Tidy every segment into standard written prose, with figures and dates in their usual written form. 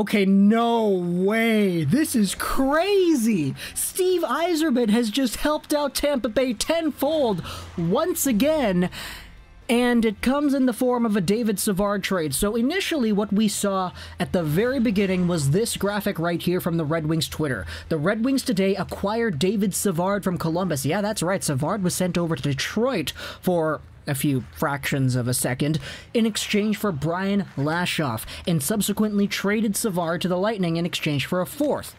Okay, no way. This is crazy. Steve Yzerman has just helped out Tampa Bay tenfold once again. And it comes in the form of a David Savard trade. So initially what we saw at the very beginning was this graphic right here from the Red Wings Twitter. The Red Wings today acquired David Savard from Columbus. Yeah, that's right. Savard was sent over to Detroit for a few fractions of a second in exchange for Brian Lashoff, and subsequently traded Savard to the Lightning in exchange for a fourth.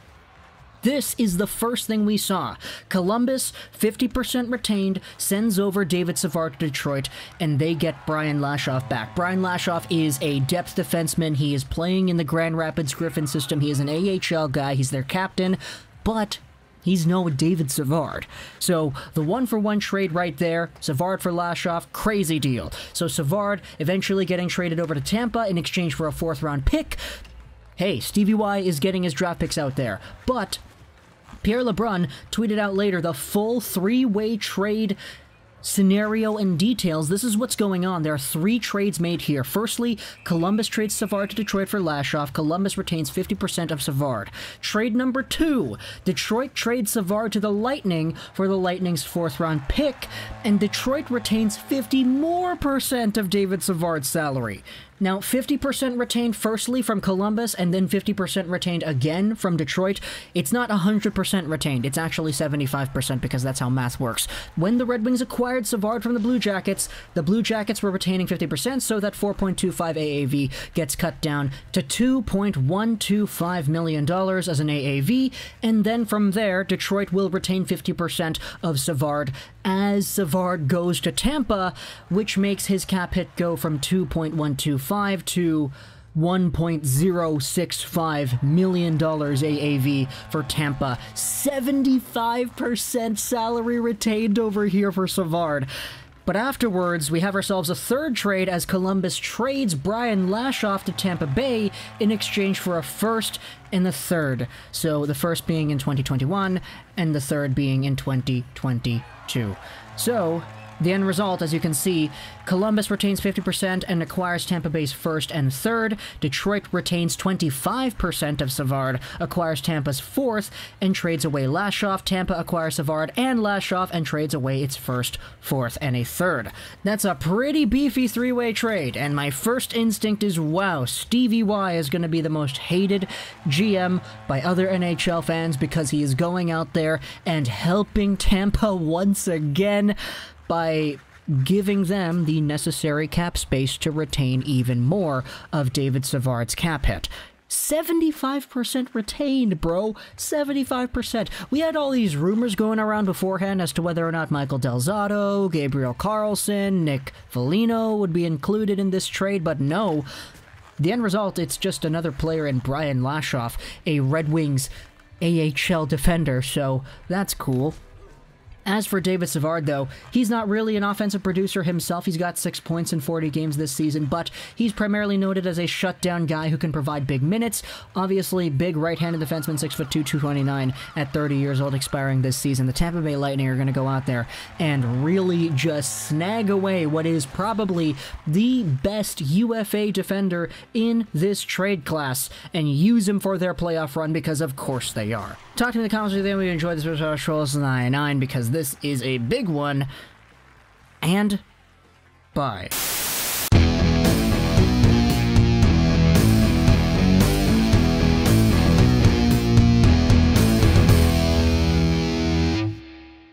This is the first thing we saw. Columbus, 50% retained, sends over David Savard to Detroit, and they get Brian Lashoff back. Brian Lashoff is a depth defenseman. He is playing in the Grand Rapids Griffin system. He is an AHL guy. He's their captain, but he's no David Savard. So the one-for-one trade right there, Savard for Lashoff, crazy deal. So Savard eventually getting traded over to Tampa in exchange for a fourth-round pick. Hey, Stevie Y is getting his draft picks out there, but Pierre LeBrun tweeted out later the full three-way trade scenario and details. This is what's going on. There are three trades made here. Firstly, Columbus trades Savard to Detroit for Lashoff. Columbus retains 50% of Savard. Trade number 2, Detroit trades Savard to the Lightning for the Lightning's fourth-round pick, and Detroit retains 50% more of David Savard's salary. Now, 50% retained firstly from Columbus, and then 50% retained again from Detroit. It's not 100% retained. It's actually 75% because that's how math works. When the Red Wings acquired Savard from the Blue Jackets were retaining 50%, so that $4.25 AAV gets cut down to $2.125 million as an AAV, and then from there, Detroit will retain 50% of Savard as Savard goes to Tampa, which makes his cap hit go from $2.125 to $1.065 million AAV for Tampa. 75% salary retained over here for Savard. But afterwards, we have ourselves a third trade as Columbus trades Brian Lashoff to Tampa Bay in exchange for a first and the third. So the first being in 2021 and the third being in 2022. So the end result, as you can see, Columbus retains 50% and acquires Tampa Bay's first and third. Detroit retains 25% of Savard, acquires Tampa's fourth, and trades away Lashoff. Tampa acquires Savard and Lashoff and trades away its first, fourth, and a third. That's a pretty beefy three-way trade, and my first instinct is, wow, Stevie Y is going to be the most hated GM by other NHL fans because he is going out there and helping Tampa once again by giving them the necessary cap space to retain even more of David Savard's cap hit. 75% retained, bro. 75%. We had all these rumors going around beforehand as to whether or not Michael Del Zotto, Gabriel Carlson, Nick Foligno would be included in this trade, but no. The end result, it's just another player in Brian Lashoff, a Red Wings AHL defender, so that's cool. As for David Savard, though, he's not really an offensive producer himself. He's got 6 points in 40 games this season, but he's primarily noted as a shutdown guy who can provide big minutes. Obviously, big right-handed defenseman, 6'2", 229, at 30 years old, expiring this season. The Tampa Bay Lightning are going to go out there and really just snag away what is probably the best UFA defender in this trade class and use him for their playoff run because, of course, they are. Talk to me in the comments if you enjoyed this video, Trolls 99, because this is a big one, and bye.